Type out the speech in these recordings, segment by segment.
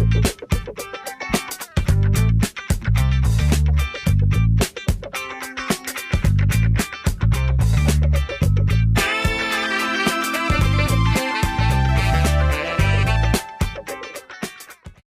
इस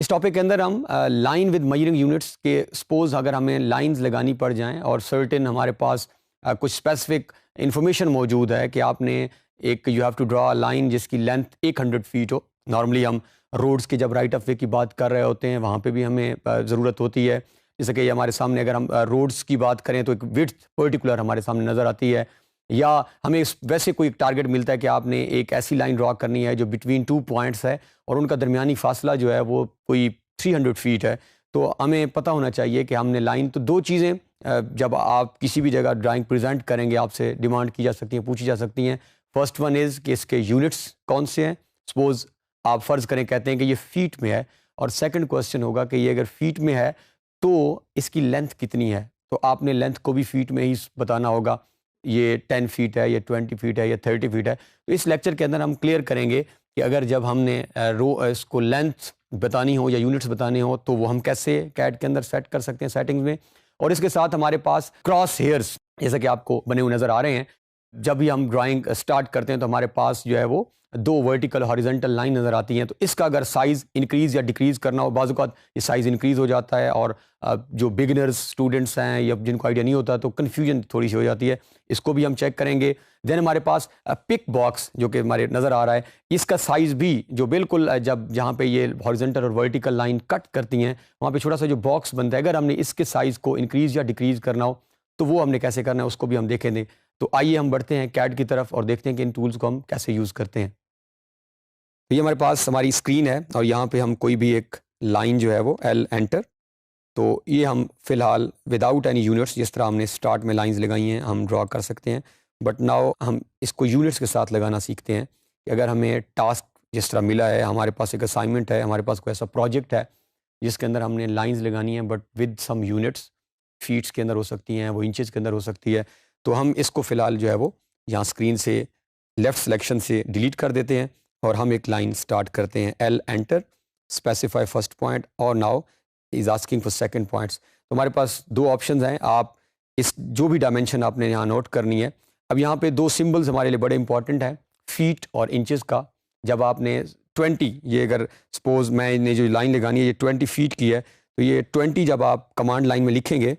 टॉपिक के अंदर हम लाइन विद मेजरिंग यूनिट्स के सपोज अगर हमें लाइंस लगानी पड़ जाएं और सर्टेन हमारे पास कुछ स्पेसिफिक इंफॉर्मेशन मौजूद है कि आपने एक you have to draw line जिसकी लेंथ 100 फीट हो। नॉर्मली हम रोड्स की जब राइट ऑफ वे की बात कर रहे होते हैं वहाँ पे भी हमें ज़रूरत होती है। जैसे कि हमारे सामने अगर हम रोड्स की बात करें तो एक विड्थ पर्टिकुलर हमारे सामने नज़र आती है, या हमें वैसे कोई टारगेट मिलता है कि आपने एक ऐसी लाइन ड्रा करनी है जो बिटवीन 2 पॉइंट्स है और उनका दरमियानी फासला जो है वो कोई 300 फीट है। तो हमें पता होना चाहिए कि हमने लाइन, तो दो चीज़ें जब आप किसी भी जगह ड्राइंग प्रेजेंट करेंगे आपसे डिमांड की जा सकती हैं, पूछी जा सकती हैं। फर्स्ट वन इज़ कि इसके यूनिट्स कौन से हैं। सपोज़ आप फ़र्ज़ करें कहते हैं कि ये फ़ीट में है, और सेकंड क्वेश्चन होगा कि ये अगर फ़ीट में है तो इसकी लेंथ कितनी है। तो आपने लेंथ को भी फ़ीट में ही बताना होगा, ये 10 फीट है, ये 20 फीट है, ये 30 फीट है। तो इस लेक्चर के अंदर हम क्लियर करेंगे कि अगर जब हमने इसको लेंथ बतानी हो या यूनिट्स बताने हो तो वो हम कैसे कैड के अंदर सेट कर सकते हैं सेटिंग्स में। और इसके साथ हमारे पास क्रॉस हेयर्स जैसा कि आपको बने हुए नज़र आ रहे हैं, जब भी हम ड्राइंग स्टार्ट करते हैं तो हमारे पास जो है वो दो वर्टिकल हॉरिजॉन्टल लाइन नज़र आती हैं। तो इसका अगर साइज़ इंक्रीज़ या डिक्रीज़ करना हो, बाज़ औक़ात ये साइज़ इंक्रीज़ हो जाता है और जो बिगिनर्स स्टूडेंट्स हैं या जिनको आइडिया नहीं होता तो कन्फ्यूजन थोड़ी सी हो जाती है, इसको भी हम चेक करेंगे। देन हमारे पास पिक बॉक्स जो कि हमारे नज़र आ रहा है, इसका साइज़ भी जो बिल्कुल जब जहाँ पे ये हॉरिजॉन्टल और वर्टिकल लाइन कट करती हैं वहाँ पे छोटा सा जो बॉक्स बनता है, अगर हमने इसके साइज़ को इंक्रीज़ या डिक्रीज़ करना हो तो वो हमने कैसे करना है उसको भी हम देखेंगे। तो आइए हम बढ़ते हैं कैड की तरफ और देखते हैं कि इन टूल्स को हम कैसे यूज़ करते हैं। तो ये हमारे पास हमारी स्क्रीन है और यहाँ पे हम कोई भी एक लाइन जो है वो एल एंटर, तो ये हम फ़िलहाल विदाउट एनी यूनिट्स जिस तरह हमने स्टार्ट में लाइंस लगाई हैं हम ड्रॉ कर सकते हैं। बट नाउ हम इसको यूनिट्स के साथ लगाना सीखते हैं कि अगर हमें टास्क जिस तरह मिला है, हमारे पास एक असाइनमेंट है, हमारे पास कोई ऐसा प्रोजेक्ट है जिसके अंदर हमने लाइंस लगानी है but with some units, feets के अंदर हो सकती हैं, वो इंचज़ के अंदर हो सकती है। तो हम इसको फ़िलहाल जो है वो यहाँ स्क्रीन से लेफ़्ट सिलेक्शन से डिलीट कर देते हैं और हम एक लाइन स्टार्ट करते हैं। L enter, specify first point और now is asking for second points. तो हमारे पास दो ऑप्शंस हैं, आप इस जो भी डायमेंशन आपने यहाँ नोट करनी है। अब यहाँ पे दो सिंबल्स हमारे लिए बड़े इंपॉर्टेंट हैं, फीट और इंचज़ का। जब आपने 20, ये अगर सपोज़ मैंने जो लाइन लगानी है ये 20 फीट की है, तो ये 20 जब आप कमांड लाइन में लिखेंगे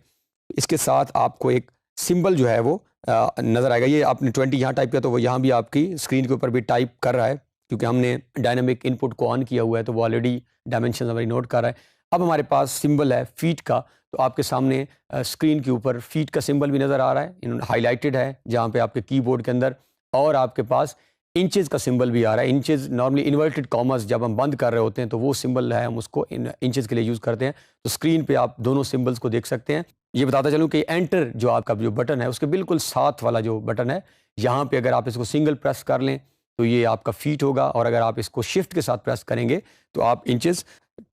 इसके साथ आपको एक सिंबल जो है वो नज़र आएगा। ये आपने 20 यहाँ टाइप किया तो वो यहाँ भी आपकी स्क्रीन के ऊपर भी टाइप कर रहा है, क्योंकि हमने डायनामिक इनपुट को ऑन किया हुआ है तो वो ऑलरेडी डायमेंशन हमारी नोट कर रहा है। अब हमारे पास सिंबल है फीट का, तो आपके सामने स्क्रीन के ऊपर फीट का सिंबल भी नज़र आ रहा है, इन्होंने हाईलाइटेड है जहाँ पे आपके कीबोर्ड के अंदर, और आपके पास इंचेस का सिंबल भी आ रहा है। इंचेस नॉर्मली इन्वर्टेड कॉमर्स जब हम बंद कर रहे होते हैं तो वो सिंबल है, हम उसको इंचेस के लिए यूज़ करते हैं। तो स्क्रीन पे आप दोनों सिंबल्स को देख सकते हैं। ये बताता चलूँ कि एंटर जो आपका जो बटन है उसके बिल्कुल साथ वाला जो बटन है, यहाँ पे अगर आप इसको सिंगल प्रेस कर लें तो ये आपका फीट होगा, और अगर आप इसको शिफ्ट के साथ प्रेस करेंगे तो आप इंचेस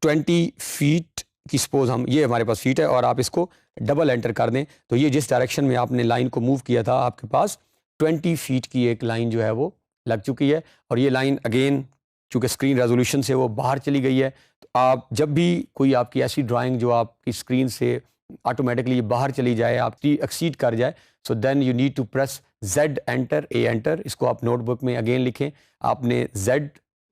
20 फीट की सपोज हम, ये हमारे पास फीट है, और आप इसको डबल एंटर कर दें तो ये जिस डायरेक्शन में आपने लाइन को मूव किया था आपके पास 20 फीट की एक लाइन जो है वो लग चुकी है। और ये लाइन अगेन चूँकि स्क्रीन रेजोल्यूशन से वो बाहर चली गई है, तो आप जब भी कोई आपकी ऐसी ड्राइंग जो आपकी स्क्रीन से ऑटोमेटिकली बाहर चली जाए, आपकी एक्सीड कर जाए, so then you need to press Z enter, A enter. इसको आप नोटबुक में अगेन लिखें, आपने Z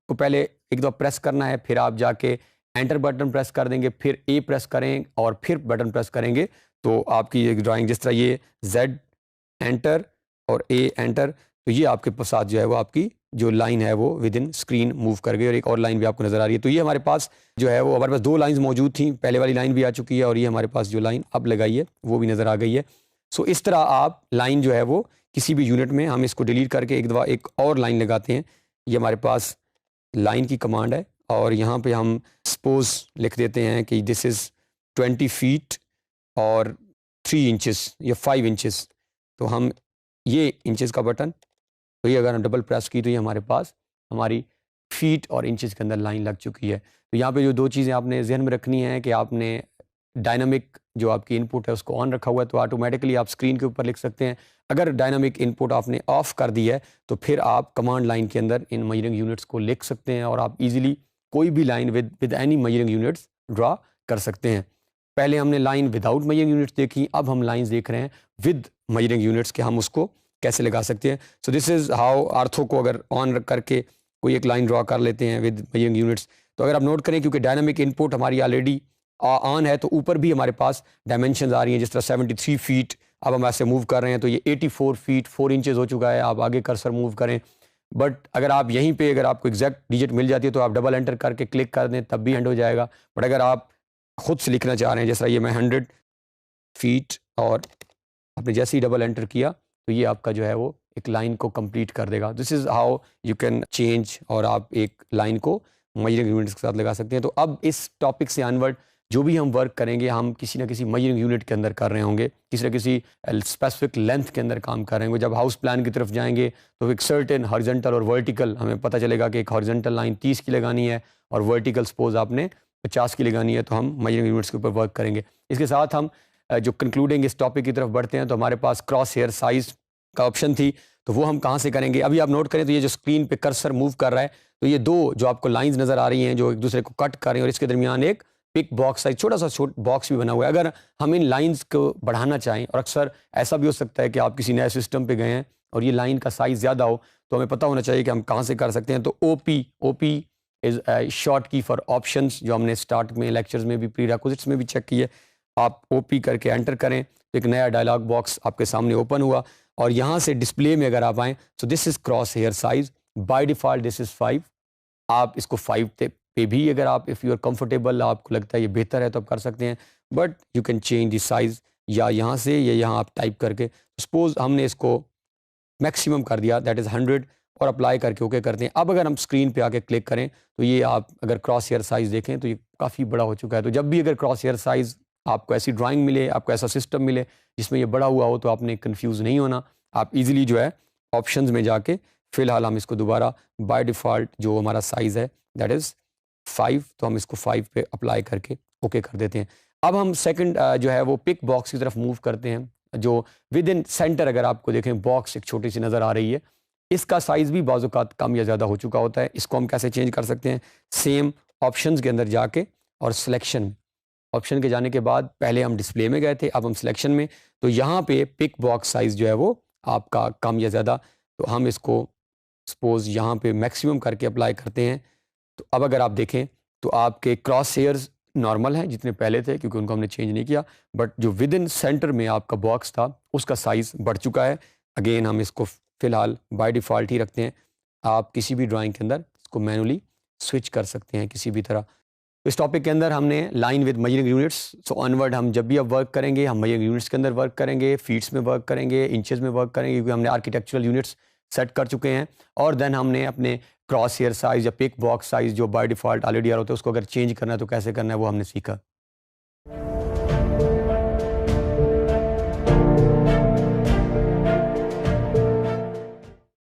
को पहले एक दफ़ा प्रेस करना है, फिर आप जाके एंटर बटन प्रेस कर देंगे, फिर A प्रेस करें और फिर बटन प्रेस करेंगे तो आपकी ये ड्राइंग जिस तरह ये Z एंटर और A एंटर, तो ये आपके साथ जो है वो आपकी जो लाइन है वो विद इन स्क्रीन मूव कर गई, और एक और लाइन भी आपको नज़र आ रही है। तो ये हमारे पास जो है वो, हमारे पास दो लाइंस मौजूद थी, पहले वाली लाइन भी आ चुकी है और ये हमारे पास जो लाइन अब लगाई है वो भी नज़र आ गई है। सो इस तरह आप लाइन जो है वो किसी भी यूनिट में, हम इसको डिलीट करके एक दफ़ा एक और लाइन लगाते हैं। ये हमारे पास लाइन की कमांड है और यहाँ पे हम सपोज लिख देते हैं कि दिस इज़ 20 फीट और 3 इंचेस या 5 इंचेस। तो हम ये इंचेस का बटन, तो ये अगर हम डबल प्रेस की तो ये हमारे पास हमारी फीट और इंचेस के अंदर लाइन लग चुकी है। तो यहाँ पे जो दो चीज़ें आपने जहन में रखनी है कि आपने डायनामिक जो आपकी इनपुट है उसको ऑन रखा हुआ है तो ऑटोमेटिकली आप स्क्रीन के ऊपर लिख सकते हैं। अगर डायनामिक इनपुट आपने ऑफ कर दी है तो फिर आप कमांड लाइन के अंदर इन मेजरिंग यूनिट्स को लिख सकते हैं और आप इजीली कोई भी line with any measuring units draw कर सकते हैं। पहले हमने लाइन विदाउट मेजरिंग यूनिट्स देखी, अब हम लाइंस देख रहे हैं विद मेजरिंग यूनिट्स के हम उसको कैसे लगा सकते हैं। सो दिस इज़ हाउ आर्थो को अगर ऑन करके कोई एक लाइन ड्रा कर लेते हैं विद मेजरिंग यूनिट्स, तो अगर आप नोट करें क्योंकि डायनामिक इनपुट हमारी ऑलरेडी ऑन है, तो ऊपर भी हमारे पास डायमेंशन आ रही हैं, जिस तरह 73 फीट अब हम ऐसे मूव कर रहे हैं तो ये 84 फीट 4 इंचेस हो चुका है। आप आगे कर्सर मूव करें, बट अगर आप यहीं पे अगर आपको एग्जैक्ट डिजिट मिल जाती है तो आप डबल एंटर करके क्लिक कर दें तब भी एंड हो जाएगा। बट अगर आप खुद से लिखना चाह रहे हैं, जैसा ये मैं 100 फीट, और आपने जैसे ही डबल एंटर किया तो ये आपका जो है वो एक लाइन को कंप्लीट कर देगा। This is how you can change, और आप एक लाइन को मेजरिंग यूनिट्स के साथ लगा सकते हैं। तो अब इस टॉपिक से अनवर्ड जो भी हम वर्क करेंगे, हम किसी ना किसी मेजरिंग यूनिट के अंदर कर रहे होंगे, किसी न किसी स्पेसिफिक लेंथ के अंदर काम कर रहे होंगे। जब हाउस प्लान की तरफ जाएंगे तो एक सर्टेन हॉरिजॉन्टल और वर्टिकल हमें पता चलेगा कि एक हॉरिजॉन्टल लाइन 30 की लगानी है और वर्टिकल सपोज आपने 50 की लगानी है, तो हम मेजरिंग यूनिट्स के ऊपर वर्क करेंगे। इसके साथ हम जो कंक्लूडिंग इस टॉपिक की तरफ बढ़ते हैं, तो हमारे पास क्रॉस हेयर साइज का ऑप्शन थी, तो वो हम कहाँ से करेंगे। अभी आप नोट करें तो ये जो स्क्रीन पे कर्सर मूव कर रहा है, तो ये दो जो आपको लाइंस नज़र आ रही हैं जो एक दूसरे को कट कर रही हैं, और इसके दरमियान एक पिक बॉक्स साइज छोटा सा बॉक्स भी बना हुआ है। अगर हम इन लाइंस को बढ़ाना चाहें, और अक्सर ऐसा भी हो सकता है कि आप किसी नए सिस्टम पे गए हैं और ये लाइन का साइज़ ज़्यादा हो, तो हमें पता होना चाहिए कि हम कहाँ से कर सकते हैं। तो ओपी इज़ शॉर्ट की फॉर ऑप्शंस, जो हमने स्टार्ट में लेक्चर्स में भी प्रीरेक्विजिट्स में भी चेक किए। आप ओपी करके एंटर करें तो एक नया डायलॉग बॉक्स आपके सामने ओपन हुआ, और यहाँ से डिस्प्ले में अगर आप आएँ, so this is cross hair size, by default this is 5। आप इसको 5 पे भी अगर आप इफ़ यू आर कंफर्टेबल, आपको लगता है ये बेहतर है, तो आप कर सकते हैं, but you can change the size या यहाँ से या यहाँ आप टाइप करके। सपोज हमने इसको मैक्सिमम कर दिया, दैट इज़ 100, और अप्लाई करके ओके करते हैं। अब अगर हम स्क्रीन पे आके क्लिक करें तो ये आप अगर क्रॉस हेयर साइज़ देखें तो ये काफ़ी बड़ा हो चुका है। तो जब भी अगर क्रॉस हेयर साइज़ आपको ऐसी ड्राइंग मिले, आपको ऐसा सिस्टम मिले जिसमें ये बड़ा हुआ हो, तो आपने कन्फ्यूज़ नहीं होना। आप इजीली जो है ऑप्शंस में जाके, फ़िलहाल हम इसको दोबारा बाय डिफ़ॉल्ट जो हमारा साइज़ है दैट इज़ 5, तो हम इसको 5 पे अप्लाई करके ओके कर देते हैं। अब हम सेकंड जो है वो पिक बॉक्स की तरफ मूव करते हैं, जो विद इन सेंटर अगर आपको देखें बॉक्स एक छोटी सी नज़र आ रही है, इसका साइज़ भी बाज़ औक़ात कम या ज़्यादा हो चुका होता है। इसको हम कैसे चेंज कर सकते हैं, सेम ऑप्शंस के अंदर जाके और सिलेक्शन, ऑप्शन के जाने के बाद पहले हम डिस्प्ले में गए थे, अब हम सिलेक्शन में, तो यहाँ पे पिक बॉक्स साइज़ जो है वो आपका कम या ज़्यादा, तो हम इसको सपोज़ यहाँ पे मैक्सिमम करके अप्लाई करते हैं। तो अब अगर आप देखें तो आपके क्रॉस हेयर्स नॉर्मल हैं जितने पहले थे, क्योंकि उनको हमने चेंज नहीं किया, बट जो विद इन सेंटर में आपका बॉक्स था उसका साइज़ बढ़ चुका है। अगेन हम इसको फ़िलहाल बाय डिफ़ॉल्ट ही रखते हैं। आप किसी भी ड्राइंग के अंदर इसको मैनुअली स्विच कर सकते हैं किसी भी तरह। इस टॉपिक के अंदर हमने line with measuring units, so onward हम जब भी अब वर्क करेंगे हम मेजरिंग यूनिट्स के अंदर वर्क करेंगे, फीट्स में वर्क करेंगे, इंचेस में वर्क करेंगे, क्योंकि हमने आर्किटेक्चरल यूनिट्स सेट कर चुके हैं। और देन हमने अपने क्रॉस हेयर साइज़ या पिक बॉक्स साइज़ जो बाय डिफ़ॉल्ट ऑलरेडी आ रहा होता है उसको अगर चेंज करना है तो कैसे करना है वो हमने सीखा।